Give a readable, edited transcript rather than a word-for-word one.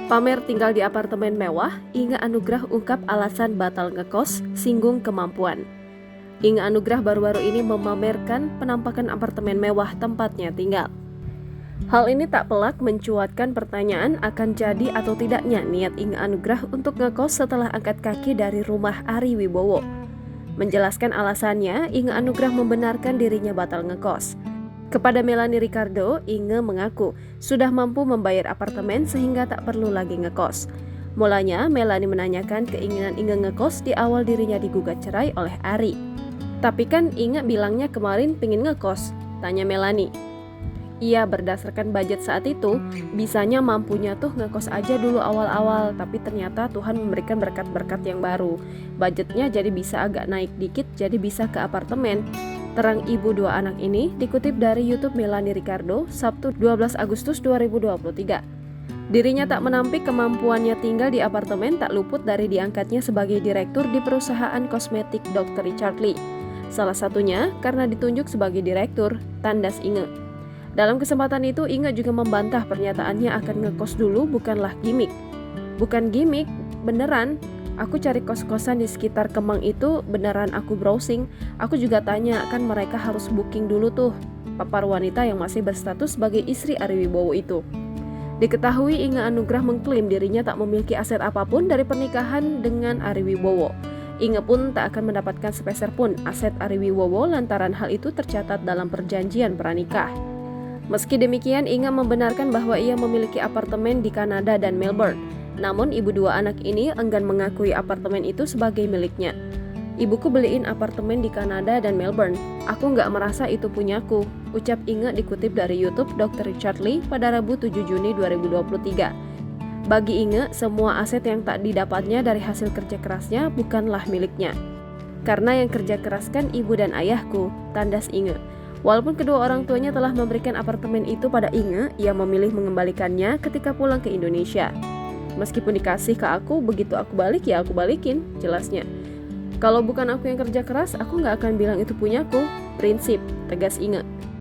Pamer tinggal di apartemen mewah, Inge Anugrah ungkap alasan batal ngekos, singgung kemampuan. Inge Anugrah baru-baru ini memamerkan penampakan apartemen mewah tempatnya tinggal. Hal ini tak pelak mencuatkan pertanyaan akan jadi atau tidaknya niat Inge Anugrah untuk ngekos setelah angkat kaki dari rumah Ari Wibowo. Menjelaskan alasannya, Inge Anugrah membenarkan dirinya batal ngekos. Kepada Melanie Ricardo, Inge mengaku sudah mampu membayar apartemen sehingga tak perlu lagi ngekos. Mulanya, Melanie menanyakan keinginan Inge ngekos di awal dirinya digugat cerai oleh Ari. Tapi kan Inge bilangnya kemarin pingin ngekos, tanya Melanie. Iya, berdasarkan budget saat itu, bisanya mampunya tuh ngekos aja dulu awal-awal, tapi ternyata Tuhan memberikan berkat-berkat yang baru. Budgetnya jadi bisa agak naik dikit, jadi bisa ke apartemen. Terang ibu dua anak ini dikutip dari YouTube Melanie Ricardo, Sabtu 12 Agustus 2023. Dirinya tak menampik kemampuannya tinggal di apartemen tak luput dari diangkatnya sebagai direktur di perusahaan kosmetik Dr. Richard Lee. Salah satunya karena ditunjuk sebagai direktur, tandas Inge. Dalam kesempatan itu, Inge juga membantah pernyataannya akan ngekos dulu bukanlah gimmick. Bukan gimmick, beneran. Aku cari kos-kosan di sekitar Kemang itu beneran aku browsing. Aku juga tanya, kan mereka harus booking dulu tuh, papar wanita yang masih berstatus sebagai istri Ari Wibowo itu. Diketahui Inge Anugrah mengklaim dirinya tak memiliki aset apapun dari pernikahan dengan Ari Wibowo. Inge pun tak akan mendapatkan sepeser pun aset Ari Wibowo lantaran hal itu tercatat dalam perjanjian pranikah. Meski demikian, Inge membenarkan bahwa ia memiliki apartemen di Kanada dan Melbourne. Namun, ibu dua anak ini enggan mengakui apartemen itu sebagai miliknya. Ibuku beliin apartemen di Kanada dan Melbourne. Aku nggak merasa itu punyaku, ucap Inge dikutip dari YouTube Dr. Richard Lee pada Rabu 7 Juni 2023. Bagi Inge, semua aset yang tak didapatnya dari hasil kerja kerasnya bukanlah miliknya. Karena yang kerja keras kan ibu dan ayahku, tandas Inge. Walaupun kedua orang tuanya telah memberikan apartemen itu pada Inge, ia memilih mengembalikannya ketika pulang ke Indonesia. Meskipun dikasih ke aku, begitu aku balik ya aku balikin, jelasnya. Kalau bukan aku yang kerja keras, aku nggak akan bilang itu punyaku, prinsip, tegas Inge.